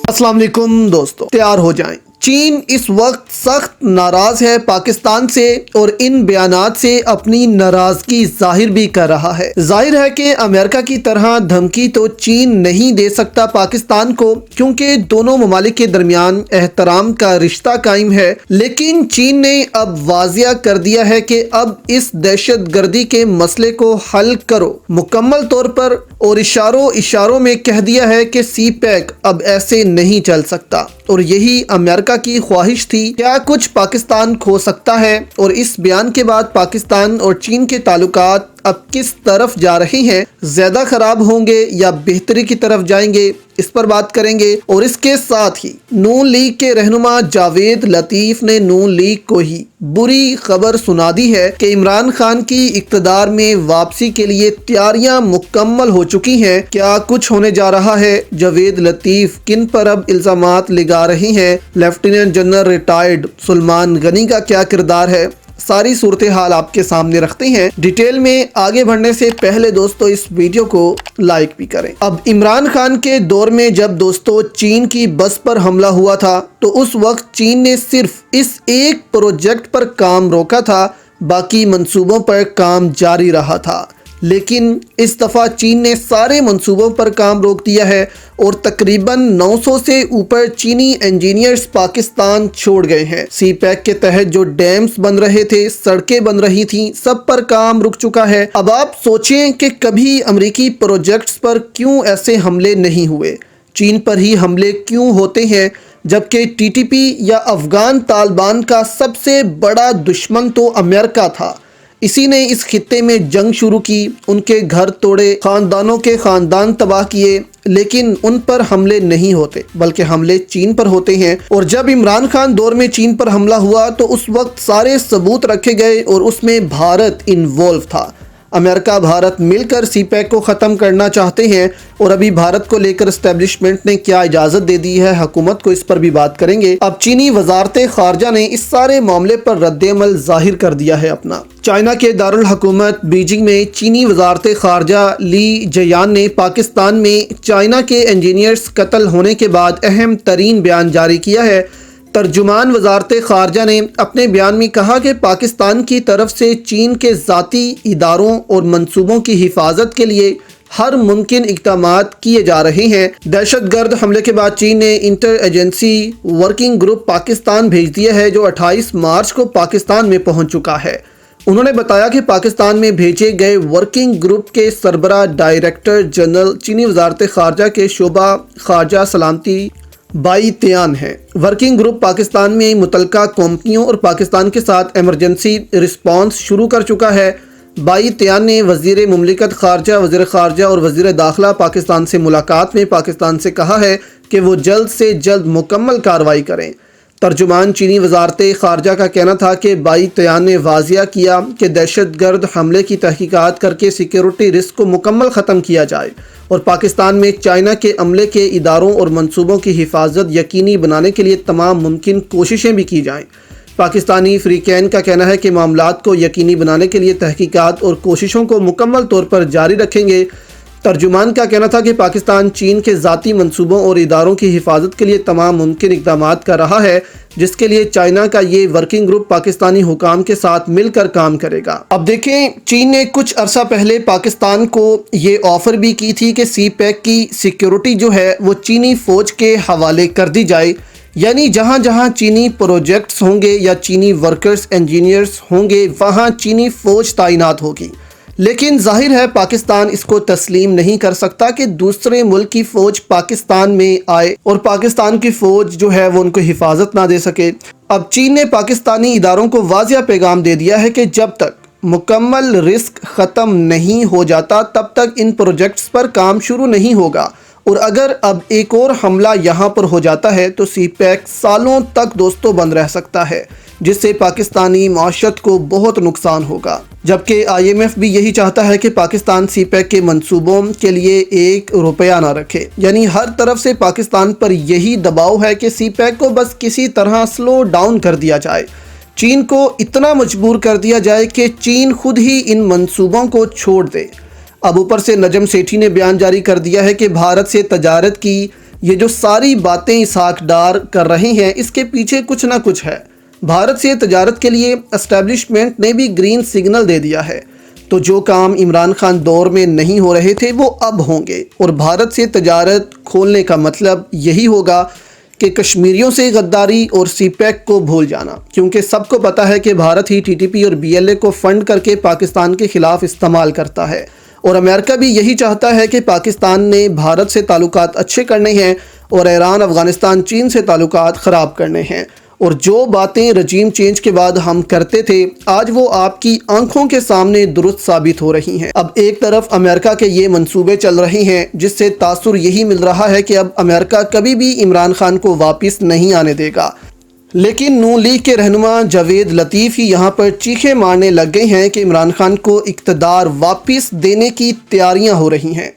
अस्सलाम वालेकुम दोस्तों, तैयार हो जाएं। चीन इस वक्त सख्त नाराज है पाकिस्तान से और इन बयानात से अपनी नाराजगी जाहिर भी कर रहा है। जाहिर है कि अमेरिका की तरह धमकी तो चीन नहीं दे सकता पाकिस्तान को, क्योंकि दोनों ममालिक के दरमियान एहतराम का रिश्ता कायम है। लेकिन चीन ने अब वाजिया कर दिया है कि अब इस दहशत गर्दी के मसले को हल करो मुकम्मल तौर पर, और इशारों में कह दिया है कि सी पैक अब ऐसे नहीं चल सकता और यही अमेरिका की ख्वाहिश थी। क्या कुछ पाकिस्तान खो सकता है, और इस बयान के बाद पाकिस्तान और चीन के ताल्लुकात अब किस तरफ जा रहे हैं? ज्यादा खराब होंगे या बेहतरी की तरफ जाएंगे? इस पर बात करेंगे। और इसके साथ ही नून लीग के रहनुमा जावेद लतीफ ने नून लीग को ही बुरी खबर सुना दी है कि इमरान खान की इक़्तिदार में वापसी के लिए तैयारियां मुकम्मल हो चुकी हैं। क्या कुछ होने जा रहा है? जावेद लतीफ किन पर अब इल्जामात लगा रहे हैं? Lieutenant general retired Salman Gani का क्या किरदार है? सारी सूरत हाल आपके सामने रखते हैं। डिटेल में आगे बढ़ने से पहले दोस्तों इस वीडियो को लाइक भी करें। अब इमरान खान के दौर में जब दोस्तों चीन की बस पर हमला हुआ था, तो उस वक्त चीन ने सिर्फ इस एक प्रोजेक्ट पर काम रोका था, बाकी मंसूबों पर काम जारी रहा था। लेकिन इस दफ़ा चीन ने सारे मंसूबों पर काम रोक दिया है और तकरीबन 900 से ऊपर चीनी इंजीनियर्स पाकिस्तान छोड़ गए हैं। सी पैक के तहत जो डैम्स बन रहे थे, सड़कें बन रही थीं, सब पर काम रुक चुका है। अब आप सोचें कि कभी अमेरिकी प्रोजेक्ट्स पर क्यों ऐसे हमले नहीं हुए, चीन पर ही हमले क्यों होते हैं, जबकि टीटीपी या अफगान तालिबान का सबसे बड़ा दुश्मन तो अमेरिका था। इसी ने इस खित्ते में जंग शुरू की, उनके घर तोड़े, खानदानों के खानदान तबाह किए, लेकिन उन पर हमले नहीं होते बल्कि हमले चीन पर होते हैं। और जब इमरान खान दौर में चीन पर हमला हुआ तो उस वक्त सारे सबूत रखे गए और उसमें भारत इन्वॉल्व था। अमेरिका भारत मिलकर सी पैक को ख़त्म करना चाहते हैं और अभी भारत को लेकर एस्टेब्लिशमेंट ने क्या इजाज़त दे दी है हुकूमत को, इस पर भी बात करेंगे। अब चीनी वजारत खारजा ने इस सारे मामले पर रद्द-ए-अमल जाहिर कर दिया है अपना। चाइना के दारुल हुकूमत बीजिंग में चीनी वजारत खारजा ली जयान ने पाकिस्तान में चाइना के इंजीनियर्स कत्ल होने के बाद अहम तरीन बयान जारी किया है। तर्जुमान वजारत खारजा ने अपने बयान में कहा कि पाकिस्तान की तरफ से चीन के ज़ाती इदारों और मंसूबों की हिफाजत के लिए हर मुमकिन इक़दामात किए जा रहे हैं। दहशत गर्द हमले के बाद चीन ने inter agency working group Pakistan भेज दिया है, जो 28 मार्च को पाकिस्तान में पहुंच चुका है। उन्होंने बताया कि पाकिस्तान में भेजे गए वर्किंग ग्रुप के सरबरा डायरेक्टर जनरल चीनी वजारत खारजा के शोबा खारजा सलामती बाई त्यान है। वर्किंग ग्रुप पाकिस्तान में मुतलका कंपनियों और पाकिस्तान के साथ इमरजेंसी रिस्पांस शुरू कर चुका है। बाई त्यान ने वजीर मुमलिकत खारजा, वजीर खारजा और वजीर दाखिला पाकिस्तान से मुलाकात में पाकिस्तान से कहा है कि वो जल्द से जल्द मुकम्मल कार्रवाई करें। तर्जुमान चीनी वजारत खारजा का कहना था कि बाई त्यान ने वाजिया किया कि दहशत गर्द हमले की तहकीकात करके सिक्योरिटी रिस्क को मुकम्मल ख़त्म किया जाए और पाकिस्तान में चाइना के अमले के इदारों और मंसूबों की हिफाजत यकीनी बनाने के लिए तमाम मुमकिन कोशिशें भी की जाएँ। पाकिस्तानी फ्रीकैन का कहना है कि मामलात को यकीनी बनाने के लिए तहकीकात और कोशिशों को मुकम्मल तौर पर जारी रखेंगे। तर्जुमान का कहना था कि पाकिस्तान चीन के ज़ाती मंसूबों और इदारों की हिफाजत के लिए तमाम मुमकिन इक़दामात कर रहा है, जिसके लिए चाइना का ये वर्किंग ग्रुप पाकिस्तानी हुकाम के साथ मिलकर काम करेगा। अब देखें, चीन ने कुछ अरसा पहले पाकिस्तान को ये ऑफ़र भी की थी कि सी पैक की सिक्योरिटी जो है वो चीनी फ़ौज के हवाले कर दी जाए, यानी जहाँ जहाँ चीनी प्रोजेक्ट्स होंगे या चीनी वर्कर्स इंजीनियर्स होंगे वहाँ चीनी फ़ौज तैनात होगी। लेकिन जाहिर है पाकिस्तान इसको तस्लीम नहीं कर सकता कि दूसरे मुल्क की फ़ौज पाकिस्तान में आए और पाकिस्तान की फ़ौज जो है वो उनको हिफाजत ना दे सके। अब चीन ने पाकिस्तानी इदारों को वाज़िया पैगाम दे दिया है कि जब तक मुकम्मल रिस्क ख़त्म नहीं हो जाता तब तक इन प्रोजेक्ट्स पर काम शुरू नहीं होगा, और अगर अब एक और हमला यहाँ पर हो जाता है तो सी पैक सालों तक दोस्तों बंद रह सकता है, जिससे पाकिस्तानी माशरत को बहुत नुकसान होगा। जबकि IMF भी यही चाहता है कि पाकिस्तान सी पैक के मंसूबों के लिए 1 रुपया ना रखे, यानी हर तरफ से पाकिस्तान पर यही दबाव है कि सी पैक को बस किसी तरह स्लो डाउन कर दिया जाए, चीन को इतना मजबूर कर दिया जाए कि चीन खुद ही इन मंसूबों को छोड़ दे। अब ऊपर से नजम सेठी ने बयान जारी कर दिया है कि भारत से तजारत की یہ جو ساری باتیں اسحاق ڈار کر رہے ہیں اس کے پیچھے کچھ نہ کچھ ہے۔ بھارت سے تجارت کے لیے اسٹیبلشمنٹ نے بھی گرین سگنل دے دیا ہے، تو جو کام عمران خان دور میں نہیں ہو رہے تھے وہ اب ہوں گے، اور بھارت سے تجارت کھولنے کا مطلب یہی ہوگا کہ کشمیریوں سے غداری اور سی پیک کو بھول جانا، کیونکہ سب کو پتہ ہے کہ بھارت ہی ٹی ٹی پی اور بی ایل اے کو فنڈ کر کے پاکستان کے خلاف استعمال کرتا ہے، اور امریکہ بھی یہی چاہتا ہے کہ پاکستان نے بھارت سے تعلقات اچھے کرنے ہیں اور ایران، افغانستان، چین سے تعلقات خراب کرنے ہیں، اور جو باتیں رجیم چینج کے بعد ہم کرتے تھے آج وہ آپ کی آنکھوں کے سامنے درست ثابت ہو رہی ہیں۔ اب ایک طرف امریکہ کے یہ منصوبے چل رہے ہیں جس سے تاثر یہی مل رہا ہے کہ اب امریکہ کبھی بھی عمران خان کو واپس نہیں آنے دے گا، لیکن نون لیگ کے رہنما جاوید لطیف ہی یہاں پر چیخیں مارنے لگ گئے ہیں کہ عمران خان کو اقتدار واپس دینے کی تیاریاں ہو رہی ہیں۔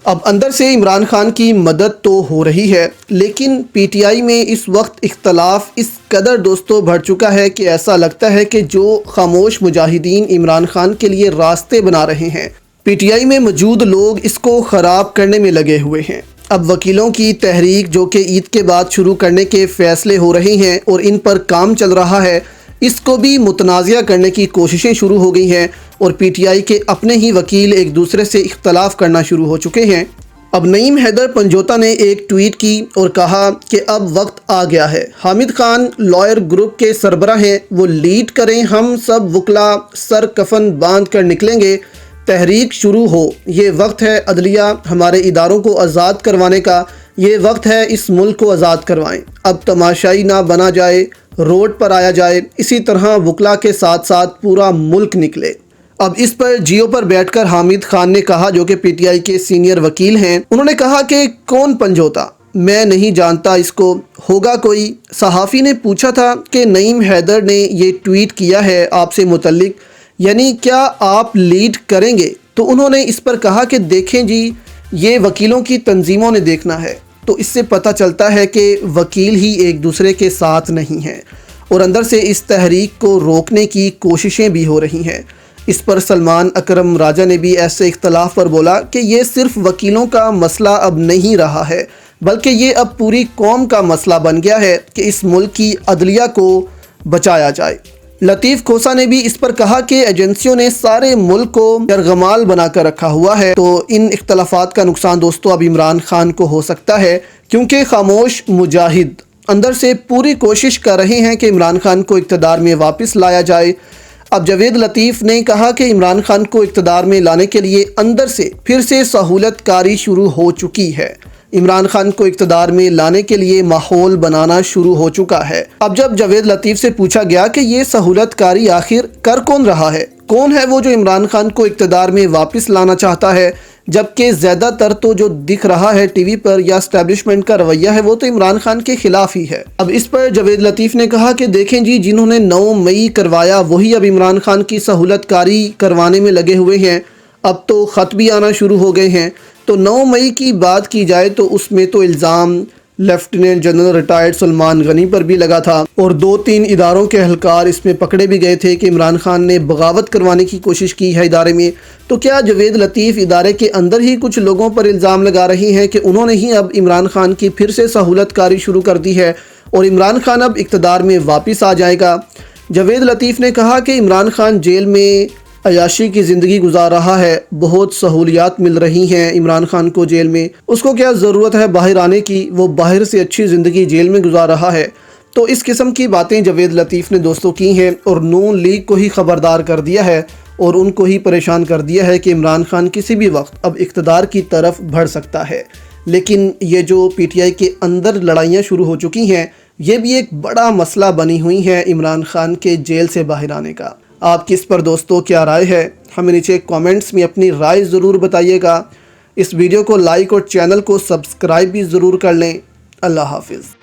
اب اندر سے عمران خان کی مدد تو ہو رہی ہے، لیکن پی ٹی آئی میں اس وقت اختلاف اس قدر دوستوں بڑھ چکا ہے کہ ایسا لگتا ہے کہ جو خاموش مجاہدین عمران خان کے لیے راستے بنا رہے ہیں، پی ٹی آئی میں موجود لوگ اس کو خراب کرنے میں لگے ہوئے ہیں۔ اب وکیلوں کی تحریک جو کہ عید کے بعد شروع کرنے کے فیصلے ہو رہے ہیں اور ان پر کام چل رہا ہے، اس کو بھی متنازع کرنے کی کوششیں شروع ہو گئی ہیں، اور پی ٹی آئی کے اپنے ہی وکیل ایک دوسرے سے اختلاف کرنا شروع ہو چکے ہیں۔ اب نعیم حیدر پنجوتا نے ایک ٹویٹ کی اور کہا کہ اب وقت آ گیا ہے، حامد خان لائر گروپ کے سربراہ ہیں، وہ لیڈ کریں، ہم سب وکلا سر کفن باندھ کر نکلیں گے، تحریک شروع ہو، یہ وقت ہے عدلیہ ہمارے اداروں کو آزاد کروانے کا، یہ وقت ہے اس ملک کو آزاد کروائیں، اب تماشائی نہ بنا جائے، روڈ پر آیا جائے، اسی طرح وکلا کے ساتھ ساتھ پورا ملک نکلے۔ اب اس پر جیو پر بیٹھ کر حامد خان نے کہا، جو کہ پی ٹی آئی کے سینئر وکیل ہیں، انہوں نے کہا کہ کون پنجوتا، میں نہیں جانتا اس کو، ہوگا کوئی۔ صحافی نے پوچھا تھا کہ نعیم حیدر نے یہ ٹویٹ کیا ہے آپ سے متعلق، یعنی کیا آپ لیڈ کریں گے؟ تو انہوں نے اس پر کہا کہ دیکھیں جی، یہ وکیلوں کی تنظیموں نے دیکھنا ہے، تو اس سے پتہ چلتا ہے کہ وکیل ہی ایک دوسرے کے ساتھ نہیں ہیں، اور اندر سے اس تحریک کو روکنے کی کوششیں بھی ہو رہی ہیں۔ اس پر سلمان اکرم راجہ نے بھی ایسے اختلاف پر بولا کہ یہ صرف وکیلوں کا مسئلہ اب نہیں رہا ہے، بلکہ یہ اب پوری قوم کا مسئلہ بن گیا ہے کہ اس ملک کی عدلیہ کو بچایا جائے۔ لطیف کھوسا نے بھی اس پر کہا کہ ایجنسیوں نے سارے ملک کو یرغمال بنا کر رکھا ہوا ہے، تو ان اختلافات کا نقصان دوستوں اب عمران خان کو ہو سکتا ہے، کیونکہ خاموش مجاہد اندر سے پوری کوشش کر رہے ہیں کہ عمران خان کو اقتدار میں واپس لایا جائے۔ اب جاوید لطیف نے کہا کہ عمران خان کو اقتدار میں لانے کے لیے اندر سے پھر سے سہولت کاری شروع ہو چکی ہے، عمران خان کو اقتدار میں لانے کے لیے ماحول بنانا شروع ہو چکا ہے۔ اب جب جاوید لطیف سے پوچھا گیا کہ یہ سہولت کاری آخر کر کون رہا ہے، کون ہے وہ جو عمران خان کو اقتدار میں واپس لانا چاہتا ہے، جبکہ زیادہ تر تو جو دکھ رہا ہے ٹی وی پر یا اسٹیبلشمنٹ کا رویہ ہے وہ تو عمران خان کے خلاف ہی ہے۔ اب اس پر جاوید لطیف نے کہا کہ دیکھیں جی، جنہوں نے 9 مئی کروایا وہی اب عمران خان کی سہولت کاری کروانے میں لگے ہوئے ہیں، اب تو خط بھی آنا شروع ہو گئے ہیں۔ تو 9 مئی کی بات کی جائے تو اس میں تو الزام لیفٹیننٹ جنرل ریٹائرڈ سلمان غنی پر بھی لگا تھا، اور 2-3 اداروں کے اہلکار اس میں پکڑے بھی گئے تھے کہ عمران خان نے بغاوت کروانے کی کوشش کی ہے ادارے میں۔ تو کیا جاوید لطیف ادارے کے اندر ہی کچھ لوگوں پر الزام لگا رہی ہیں کہ انہوں نے ہی اب عمران خان کی پھر سے سہولت کاری شروع کر دی ہے اور عمران خان اب اقتدار میں واپس آ جائے گا؟ جاوید لطیف نے کہا کہ عمران خان جیل میں عیاشی کی زندگی گزار رہا ہے، بہت سہولیات مل رہی ہیں عمران خان کو جیل میں، اس کو کیا ضرورت ہے باہر آنے کی، وہ باہر سے اچھی زندگی جیل میں گزار رہا ہے۔ تو اس قسم کی باتیں جاوید لطیف نے دوستوں کی ہیں، اور نون لیگ کو ہی خبردار کر دیا ہے اور ان کو ہی پریشان کر دیا ہے کہ عمران خان کسی بھی وقت اب اقتدار کی طرف بڑھ سکتا ہے۔ لیکن یہ جو پی ٹی آئی کے اندر لڑائیاں شروع ہو چکی ہیں، یہ بھی ایک بڑا مسئلہ بنی ہوئی ہیں عمران خان کے جیل سے باہر آنے کا۔ آپ کی اس پر دوستوں کیا رائے ہے؟ ہمیں نیچے کامنٹس میں اپنی رائے ضرور بتائیے گا۔ اس ویڈیو کو لائک اور چینل کو سبسکرائب بھی ضرور کر لیں۔ اللہ حافظ۔